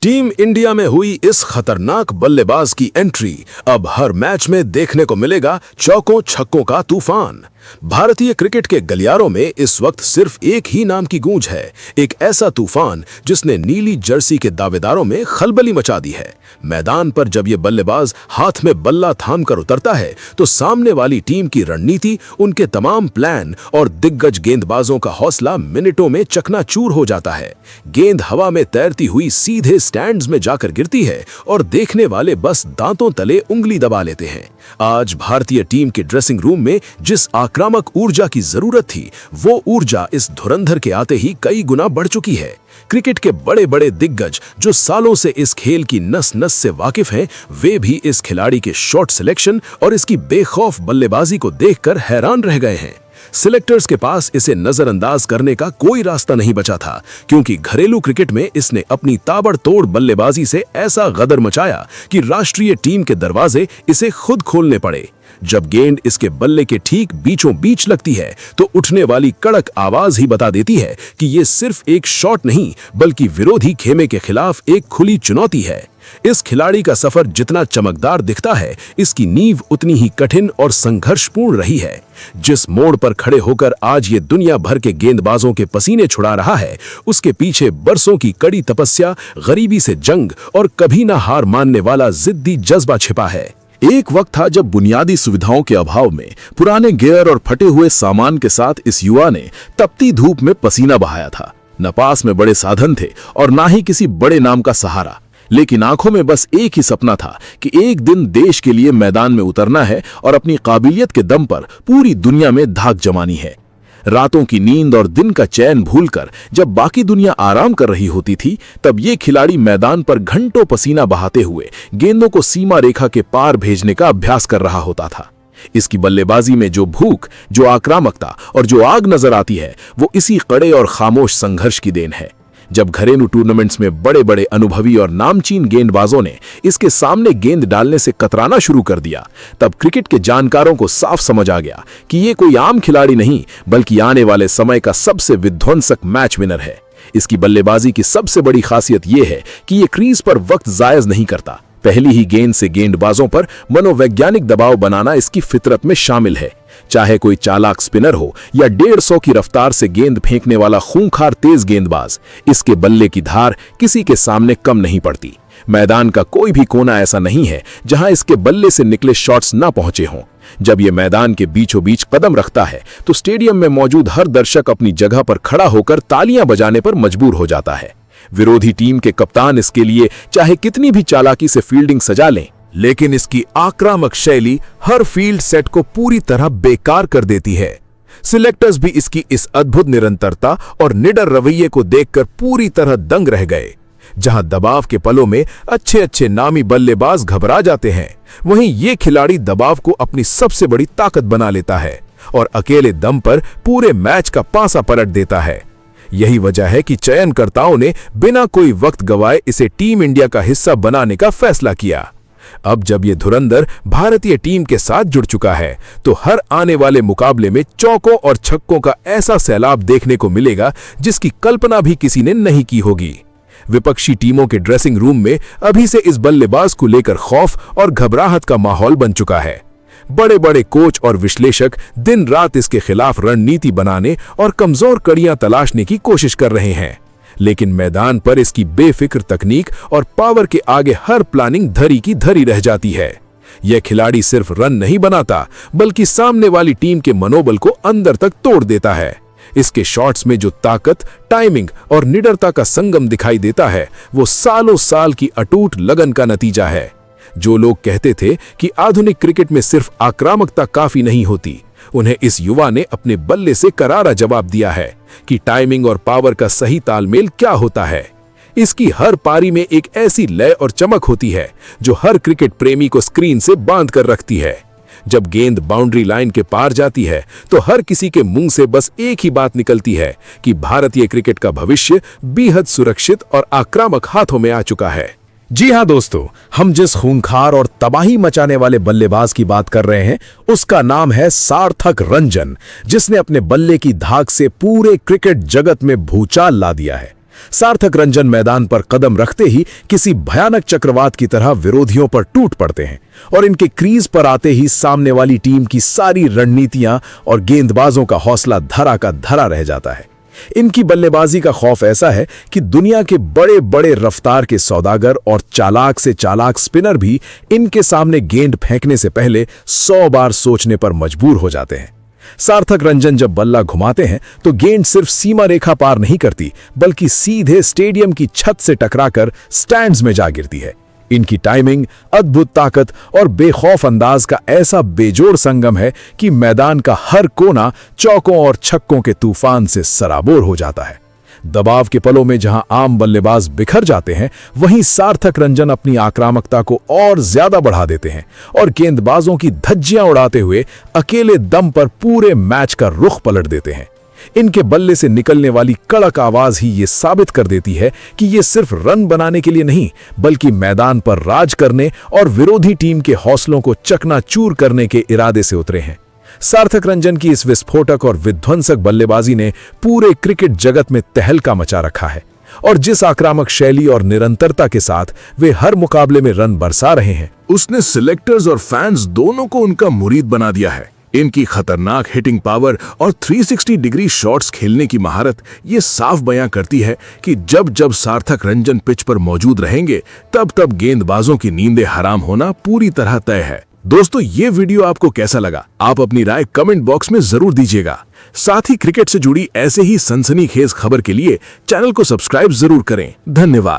Team India में हुई इस खतरनाक बल्लेबाज की एंट्री। अब हर मैच में देखने को मिलेगा चौकों छक्कों का तूफान। भारतीय क्रिकेट के गलियारों में इस वक्त सिर्फ एक ही नाम की गूंज है, एक ऐसा तूफान जिसने नीली जर्सी के दावेदारों में खलबली मचा दी है। मैदान पर जब ये बल्लेबाज हाथ में बल्ला थाम कर उतरता है तो सामने वाली टीम की रणनीति, उनके तमाम प्लान और दिग्गज गेंदबाजों का हौसला मिनटों में चकनाचूर हो जाता है। गेंद हवा में तैरती हुई सीधे स्टैंड्स में जाकर गिरती है और देखने वाले बस दांतों तले उंगली दबा लेते हैं। आज भारतीय टीम के ड्रेसिंग रूम में जिस आक्रामक ऊर्जा की जरूरत थी, वो ऊर्जा इस धुरंधर के आते ही कई गुना बढ़ चुकी है। क्रिकेट के बड़े बड़े दिग्गज जो सालों से इस खेल की नस नस से वाकिफ हैं, वे भी इस खिलाड़ी के शॉट सिलेक्शन और इसकी बेखौफ बल्लेबाजी को देखकर हैरान रह गए हैं। सिलेक्टर्स के पास इसे नजरअंदाज करने का कोई रास्ता नहीं बचा था, क्योंकि घरेलू क्रिकेट में इसने अपनी ताबड़तोड़ बल्लेबाजी से ऐसा गदर मचाया कि राष्ट्रीय टीम के दरवाजे इसे खुद खोलने पड़े। जब गेंद इसके बल्ले के ठीक बीचों बीच लगती है तो उठने वाली कड़क आवाज ही बता देती है कि ये सिर्फ एक शॉट नहीं, बल्कि विरोधी खेमे के खिलाफ एक खुली चुनौती है। इस खिलाड़ी का सफर जितना चमकदार दिखता है, इसकी नींव उतनी ही कठिन और संघर्षपूर्ण रही है। जिस मोड़ पर खड़े होकर आज ये दुनिया भर के गेंदबाजों के पसीने छुड़ा रहा है, उसके पीछे बरसों की कड़ी तपस्या, गरीबी से जंग और कभी ना हार मानने वाला जिद्दी जज्बा छिपा है। एक वक्त था जब बुनियादी सुविधाओं के अभाव में पुराने गियर और फटे हुए सामान के साथ इस युवा ने तपती धूप में पसीना बहाया था। न पास में बड़े साधन थे और ना ही किसी बड़े नाम का सहारा, लेकिन आंखों में बस एक ही सपना था कि एक दिन देश के लिए मैदान में उतरना है और अपनी काबिलियत के दम पर पूरी दुनिया में धाक जमानी है। रातों की नींद और दिन का चैन भूलकर जब बाकी दुनिया आराम कर रही होती थी, तब ये खिलाड़ी मैदान पर घंटों पसीना बहाते हुए गेंदों को सीमा रेखा के पार भेजने का अभ्यास कर रहा होता था। इसकी बल्लेबाजी में जो भूख, जो आक्रामकता और जो आग नजर आती है, वो इसी कड़े और खामोश संघर्ष की देन है। जब घरेलू टूर्नामेंट्स में बड़े बड़े अनुभवी और नामचीन गेंदबाजों ने इसके सामने गेंद डालने से कतराना शुरू कर दिया, तब क्रिकेट के जानकारों को साफ समझ आ गया कि ये कोई आम खिलाड़ी नहीं, बल्कि आने वाले समय का सबसे विध्वंसक मैच विनर है। इसकी बल्लेबाजी की सबसे बड़ी खासियत यह है कि ये क्रीज पर वक्त जायज नहीं करता। पहली ही गेंद से गेंदबाजों पर मनोवैज्ञानिक दबाव बनाना इसकी फितरत में शामिल है। चाहे कोई चालाक स्पिनर हो या 150 की रफ्तार से गेंद फेंकने वाला खूंखार तेज गेंदबाज, इसके बल्ले की धार किसी के सामने कम नहीं पड़ती। मैदान का कोई भी कोना ऐसा नहीं है जहां इसके बल्ले से निकले शॉट्स ना पहुंचे हों। जब ये मैदान के बीचों बीच कदम रखता है तो स्टेडियम में मौजूद हर दर्शक अपनी जगह पर खड़ा होकर तालियां बजाने पर मजबूर हो जाता है। विरोधी टीम के कप्तान इसके लिए चाहे कितनी भी चालाकी से फील्डिंग सजा लें, लेकिन इसकी आक्रामक शैली हर फील्ड सेट को पूरी तरह बेकार कर देती है। सिलेक्टर्स भी इसकी इस अद्भुत निरंतरता और निडर रवैये को देखकर पूरी तरह दंग रह गए। जहां दबाव के पलों में अच्छे अच्छे नामी बल्लेबाज घबरा जाते हैं, वहीं ये खिलाड़ी दबाव को अपनी सबसे बड़ी ताकत बना लेता है और अकेले दम पर पूरे मैच का पासा पलट देता है। यही वजह है कि चयनकर्ताओं ने बिना कोई वक्त गवाए इसे टीम इंडिया का हिस्सा बनाने का फैसला किया। अब जब ये धुरंधर भारतीय टीम के साथ जुड़ चुका है, तो हर आने वाले मुकाबले में चौकों और छक्कों का ऐसा सैलाब देखने को मिलेगा जिसकी कल्पना भी किसी ने नहीं की होगी। विपक्षी टीमों के ड्रेसिंग रूम में अभी से इस बल्लेबाज को लेकर खौफ और घबराहट का माहौल बन चुका है। बड़े बड़े कोच और विश्लेषक दिन रात इसके खिलाफ रणनीति बनाने और कमजोर कड़ियां तलाशने की कोशिश कर रहे हैं, लेकिन मैदान पर इसकी बेफिक्र तकनीक और पावर के आगे हर प्लानिंग धरी की धरी रह जाती है। यह खिलाड़ी सिर्फ रन नहीं बनाता, बल्कि सामने वाली टीम के मनोबल को अंदर तक तोड़ देता है। इसके शॉट्स में जो ताकत, टाइमिंग और निडरता का संगम दिखाई देता है, वो सालों साल की अटूट लगन का नतीजा है। जो लोग कहते थे कि आधुनिक क्रिकेट में सिर्फ आक्रामकता काफी नहीं होती, उन्हें इस युवा ने अपने बल्ले से करारा जवाब दिया है कि टाइमिंग और पावर का सही तालमेल क्या होता है। इसकी हर पारी में एक ऐसी लय और चमक होती है जो हर क्रिकेट प्रेमी को स्क्रीन से बांध कर रखती है। जब गेंद बाउंड्री लाइन के पार जाती है तो हर किसी के मुंह से बस एक ही बात निकलती है कि भारतीय क्रिकेट का भविष्य बेहद सुरक्षित और आक्रामक हाथों में आ चुका है। जी हाँ दोस्तों, हम जिस खूंखार और तबाही मचाने वाले बल्लेबाज की बात कर रहे हैं, उसका नाम है सार्थक रंजन, जिसने अपने बल्ले की धाक से पूरे क्रिकेट जगत में भूचाल ला दिया है। सार्थक रंजन मैदान पर कदम रखते ही किसी भयानक चक्रवात की तरह विरोधियों पर टूट पड़ते हैं और इनके क्रीज पर आते ही सामने वाली टीम की सारी रणनीतियां और गेंदबाजों का हौसला धरा का धरा रह जाता है। इनकी बल्लेबाजी का खौफ ऐसा है कि दुनिया के बड़े बड़े रफ्तार के सौदागर और चालाक से चालाक स्पिनर भी इनके सामने गेंद फेंकने से पहले 100 बार सोचने पर मजबूर हो जाते हैं। सार्थक रंजन जब बल्ला घुमाते हैं तो गेंद सिर्फ सीमा रेखा पार नहीं करती, बल्कि सीधे स्टेडियम की छत से टकराकर स्टैंड्स में जा गिरती है। इनकी टाइमिंग, अद्भुत ताकत और बेखौफ अंदाज का ऐसा बेजोड़ संगम है कि मैदान का हर कोना चौकों और छक्कों के तूफान से सराबोर हो जाता है। दबाव के पलों में जहां आम बल्लेबाज बिखर जाते हैं, वहीं सार्थक रंजन अपनी आक्रामकता को और ज्यादा बढ़ा देते हैं और गेंदबाजों की धज्जियां उड़ाते हुए अकेले दम पर पूरे मैच का रुख पलट देते हैं। इनके बल्ले से निकलने वाली कड़क आवाज ही ये साबित कर देती है कि ये सिर्फ रन बनाने के लिए नहीं, बल्कि मैदान पर राज करने और विरोधी टीम के हौसलों को चकनाचूर करने के इरादे से उतरे हैं। सार्थक रंजन की इस विस्फोटक और विध्वंसक बल्लेबाजी ने पूरे क्रिकेट जगत में तहलका मचा रखा है और जिस आक्रामक शैली और निरंतरता के साथ वे हर मुकाबले में रन बरसा रहे हैं, उसने सिलेक्टर्स और फैंस दोनों को उनका मुरीद बना दिया है। इनकी खतरनाक हिटिंग पावर और 360 डिग्री शॉट्स खेलने की महारत ये साफ बयां करती है कि जब जब सार्थक रंजन पिच पर मौजूद रहेंगे, तब तब गेंदबाजों की नींदें हराम होना पूरी तरह तय है। दोस्तों, ये वीडियो आपको कैसा लगा? आप अपनी राय कमेंट बॉक्स में जरूर दीजिएगा। साथ ही क्रिकेट से जुड़ी ऐसे ही सनसनीखेज खबर के लिए चैनल को सब्सक्राइब जरूर करें। धन्यवाद।